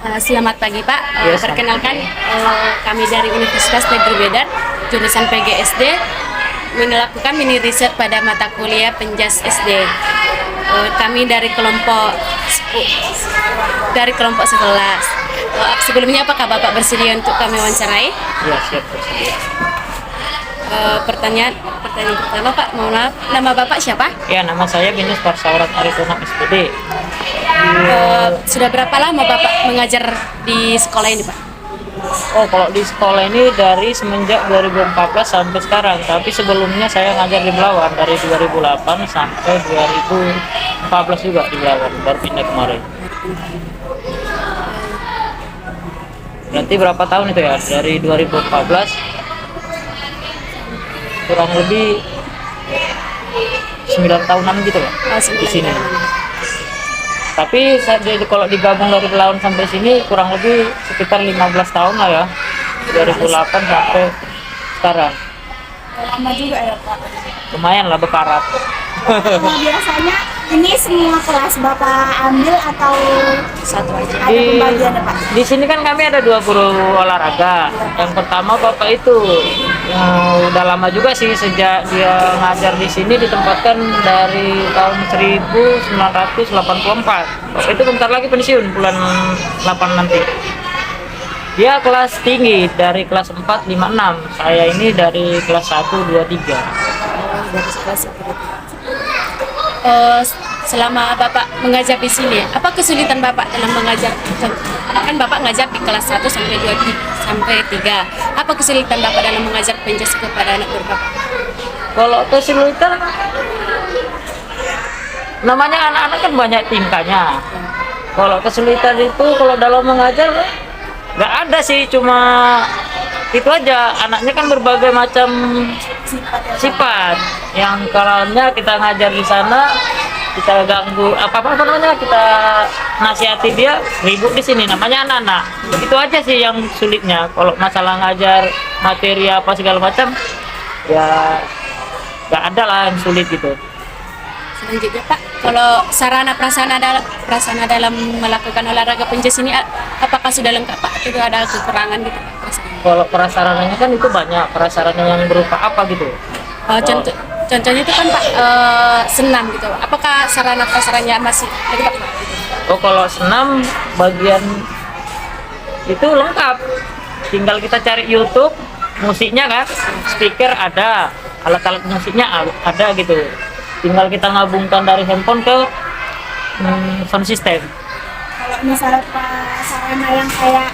Selamat pagi Pak. Yes. Perkenalkan kami dari Universitas Negeri Medan, jurusan PGSD, melakukan mini riset pada mata kuliah Penjas SD. Kami dari kelompok 11. Sebelumnya apakah Bapak bersedia untuk kami wawancarai? Ya, siap bersedia. Pertanyaan pertama Pak, mohon maaf, nama Bapak siapa? Ya, nama saya Binus Parsaurat Aritonang SPD. Sudah berapa lama Bapak mengajar di sekolah ini Pak? Oh, kalau di sekolah ini dari semenjak 2014 sampai sekarang. Tapi sebelumnya saya ngajar di Belawan dari 2008 sampai 2014 juga di Belawan, baru pindah kemarin. Berarti berapa tahun itu ya? Dari 2014 kurang lebih 9 tahunan gitu Pak, di sini. Tapi kalau digabung dari Belawan sampai sini kurang lebih sekitar 15 tahun lah ya, 2008 sampai sekarang. Lama juga ya Pak. Lumayan lah berkarat. Nah, biasanya ini semua kelas Bapak ambil atau Satu aja. ada pembagiannya Pak? Di sini kan kami ada 2 guru olahraga. Yang pertama Bapak itu yang udah lama juga sih, sejak dia ngajar di sini ditempatkan dari tahun 1984. Bapak itu bentar lagi pensiun bulan 8 nanti. Dia kelas tinggi dari kelas 4, 5, 6. Saya ini dari kelas 1, 2, 3. Dari sekolah seperti itu. Selama Bapak mengajar di sini, apa kesulitan Bapak dalam mengajar? Kan Bapak ngajar di kelas 1 sampai 2 sampai 3. Apa kesulitan Bapak dalam mengajar Penjas kepada anak Bapak? Kalau kesulitan, namanya anak-anak kan banyak tingkahnya. Kalau kesulitan itu kalau dalam mengajar nggak ada sih, cuma itu aja. Anaknya kan berbagai macam sifat. Yang kalaunya kita ngajar di sana, kita ganggu apa namanya, kita nasihati dia, ribut di sini, namanya anak-anak. Itu aja sih yang sulitnya. Kalau masalah ngajar materi apa segala macam, ya nggak ada lah yang sulit gitu. Selanjutnya Pak, kalau sarana prasarana dalam melakukan olahraga Penjas ini apakah sudah lengkap Pak? Atau ada kekurangan gitu? Kalau prasarananya kan itu banyak, prasarana yang berupa apa gitu. Contohnya itu kan Pak, senam gitu. Apakah sarana prasarannya masih lengkap Pak? Oh, kalau senam bagian itu lengkap. Tinggal kita cari YouTube, musiknya kan, speaker ada, alat-alat musiknya ada gitu. Tinggal kita ngabungkan dari handphone ke sound system. Kalau misalnya Pak sarana yang kayak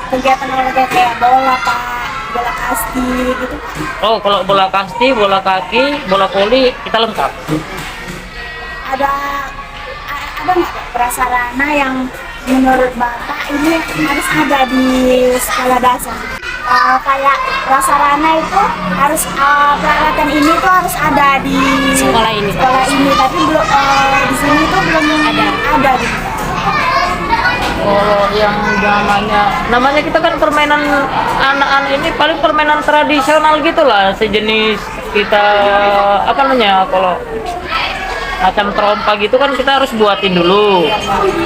kegiatan olahraga kayak bola Pak, bola kasti gitu. Oh, kalau bola kasti, bola kaki, bola voli kita lengkap. Ada nggak Pak prasarana yang menurut Bapak ini harus ada di sekolah dasar? Kayak prasarana itu harus peralatan ini tuh harus ada di Sekolah ini. Tapi belum di sini tuh belum ada gitu. Oh, yang namanya kita kan permainan anak-anak ini paling permainan tradisional gitulah, sejenis kita apa namanya, kalau macam trompa gitu kan kita harus buatin dulu.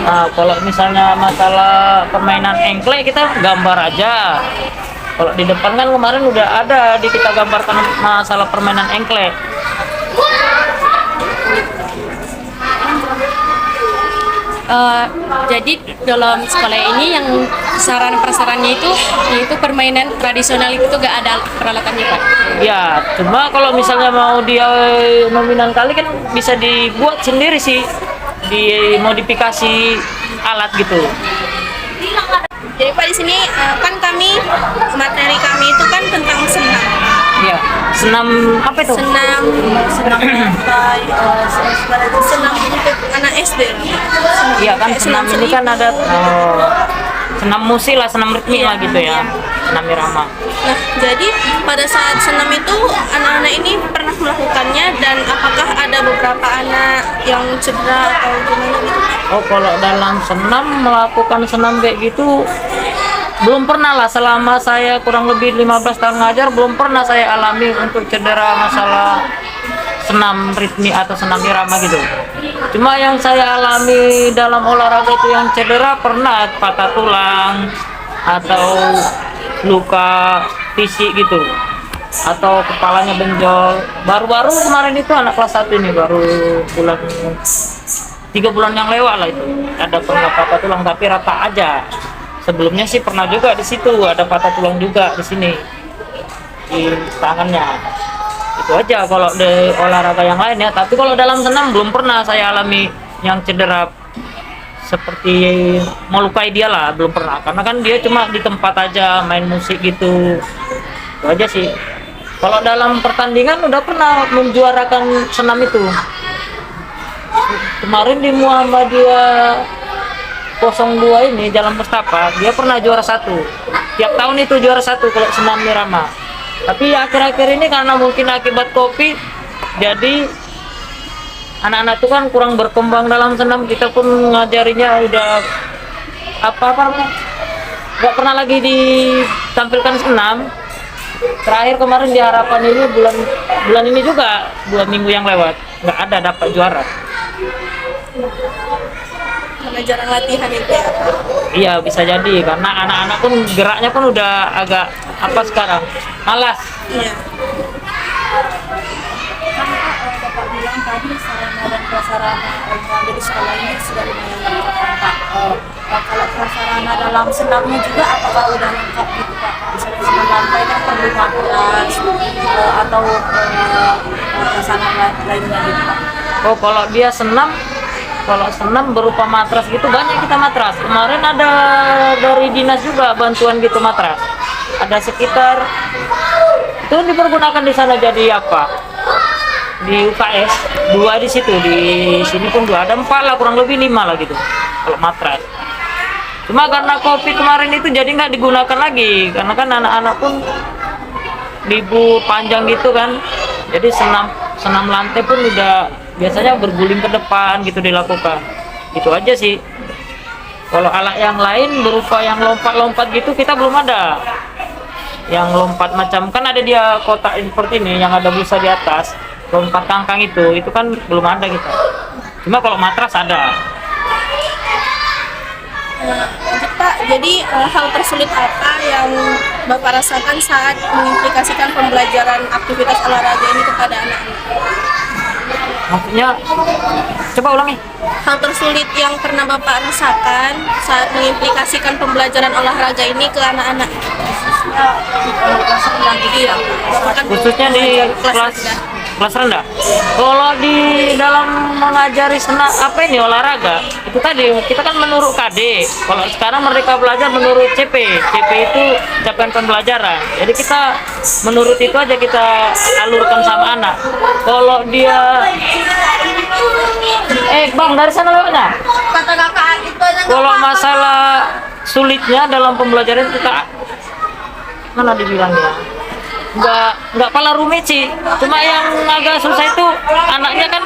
Nah, kalau misalnya masalah permainan engklek kita gambar aja. Kalau di depan kan kemarin udah ada kita gambarkan masalah permainan engklek. Jadi dalam sekolah ini yang sarana prasarannya itu yaitu permainan tradisional itu gak ada peralatannya Pak? Ya, cuma kalau misalnya mau dia nominal kali kan bisa dibuat sendiri sih, dimodifikasi alat gitu. Jadi Pak di sini kan materi kami itu kan tentang senam. Iya, senam apa itu? Senam untuk anak SD. Iya kan, senam ini kan ada senam musik lah, senam ritmik lah gitu ya, senam irama. Nah, jadi pada saat senam itu anak-anak ini pernah melakukannya, dan apakah ada beberapa anak yang cedera atau gimana gitu? Oh, kalau dalam senam, melakukan senam kayak gitu belum pernah lah. Selama saya kurang lebih 15 tahun ngajar, belum pernah saya alami untuk cedera masalah senam ritmi atau senam irama gitu. Cuma yang saya alami dalam olahraga itu yang cedera pernah patah tulang atau luka fisik gitu, atau kepalanya benjol. Baru-baru kemarin itu anak kelas 1 ini baru bulan 3 bulan yang lewat lah itu ada pernah patah tulang, tapi rata aja. Sebelumnya sih pernah juga di situ ada patah tulang juga di sini di tangannya. Itu aja kalau di olahraga yang lain ya. Tapi kalau dalam senam belum pernah saya alami yang cedera seperti melukai dia lah, belum pernah. Karena kan dia cuma di tempat aja main musik gitu. Itu aja sih. Kalau dalam pertandingan udah pernah menjuarakan senam itu. Kemarin di Muhammadiyah 02 ini Jalan Mustafa, dia pernah juara 1. Tiap tahun itu juara 1 kalau senam Nirama. Tapi akhir-akhir ini karena mungkin akibat Covid, jadi anak-anak itu kan kurang berkembang dalam senam. Kita pun ngajarinya udah nggak pernah lagi ditampilkan senam. Terakhir kemarin di Harapan ini bulan ini juga 2 minggu yang lewat nggak ada dapat juara. Karena jarang latihan itu ya. Iya bisa jadi karena anak-anak pun geraknya pun udah agak sekarang malas. Iya. Bapak bilang tadi sarana dan prasarana olahraga di sekolah ini sudah lumayan lengkap Pak. Kalau prasarana dalam senamnya juga apakah udah lengkap gitu Pak? Misalnya senam lantai kan perlu matras atau prasarana lainnya gitu Pak. Oh kalau dia senam, kalau senam berupa matras gitu banyak kita matras. Kemarin ada dari dinas juga bantuan gitu matras. Ada sekitar itu dipergunakan di sana jadi apa? Di UKS 2 di situ, di sini pun 2, ada 4 lah, kurang lebih 5 lah gitu kalau matras. Cuma karena Covid kemarin itu jadi nggak digunakan lagi karena kan anak-anak pun libur panjang gitu kan. Jadi senam lantai pun udah biasanya berguling ke depan gitu dilakukan. Itu aja sih. Kalau alat yang lain berupa yang lompat-lompat gitu kita belum ada. Yang lompat macam kan ada dia kotak seperti ini yang ada busa di atas, lompat kangkang itu kan belum ada kita. Cuma kalau matras ada. Lanjut Pak, jadi hal tersulit apa yang Bapak rasakan saat mengimplikasikan pembelajaran aktivitas olahraga ini kepada anak-anak? Maksudnya coba ulangi. Hal tersulit yang pernah Bapak rasakan saat mengimplikasikan pembelajaran olahraga ini ke anak-anak? Kelas rendah gitu ya. Khususnya di kelas rendah. Kalau di dalam mengajari olahraga itu tadi kita kan menurut KD. Kalau sekarang mereka belajar menurut CP. CP itu capaian pembelajaran. Jadi kita menurut itu aja kita alurkan sama anak. Kalau dia Bang dari sana lewatnya. Kata kakak itu aja. Kalau masalah sulitnya dalam pembelajaran kita mana dibilangnya nggak pala rumit sih, cuma yang agak susah itu anaknya kan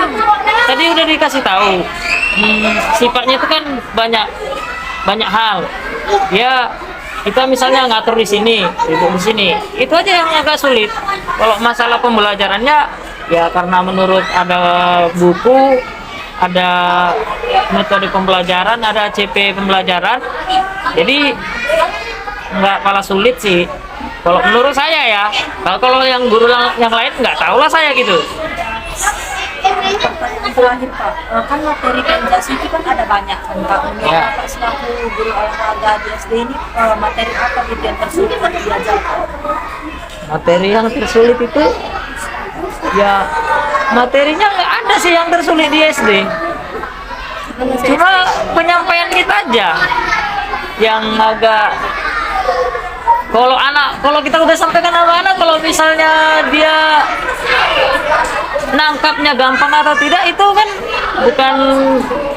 tadi udah dikasih tahu sifatnya itu kan banyak hal ya. Kita misalnya ngatur di sini, duduk di sini, itu aja yang agak sulit. Kalau masalah pembelajarannya ya karena menurut ada buku, ada metode pembelajaran, ada CP pembelajaran, jadi nggak kalah sulit sih. Kalau menurut saya ya, kalau yang guru yang lain nggak tahu lah saya gitu. Pertanyaan terakhir Pak, kan materi penjas itu kan ada banyak kan Pak. Menurut Ya. Bapak selaku guru olahraga di SD ini materi apa gitu yang tersulit untuk diajarkan? Materi yang tersulit itu ya materinya nggak ada sih yang tersulit di SD. Cuma penyampaian kita aja yang agak. Kalau kita udah sampaikan sama anak, kalau misalnya dia nangkapnya gampang atau tidak itu kan bukan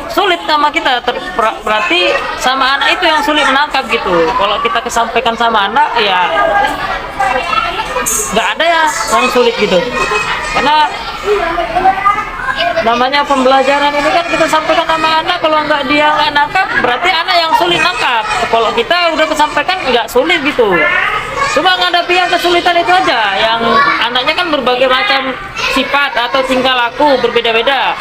sulit sama kita, berarti sama anak itu yang sulit menangkap gitu. Kalau kita kesampaikan sama anak ya nggak ada ya yang sulit gitu, karena namanya pembelajaran ini kan kita sampaikan sama anak, kalau dia nggak nangkap berarti anak yang sulit nangkap. Kalau kita udah kesampaikan nggak sulit gitu, cuma menghadapi yang kesulitan itu aja. Yang anaknya kan berbagai macam sifat atau tingkah laku berbeda-beda.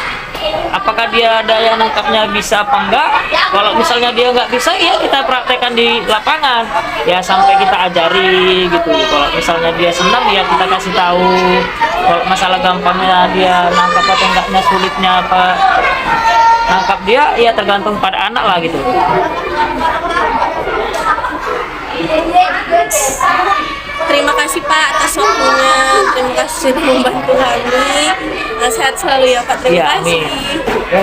apakah dia daya nangkapnya bisa apa enggak. Kalau misalnya dia nggak bisa, ya kita praktekkan di lapangan ya sampai kita ajari gitu. Kalau misalnya dia senang ya kita kasih tahu. Kalau masalah gampangnya dia nangkap atau enggaknya, sulitnya apa nangkap dia, ya tergantung pada anak lah gitu. Terima kasih Pak atas waktunya, terima kasih sudah membantu kami. Sehat selalu ya Pak, terima Iya, kasih. amin. Ya,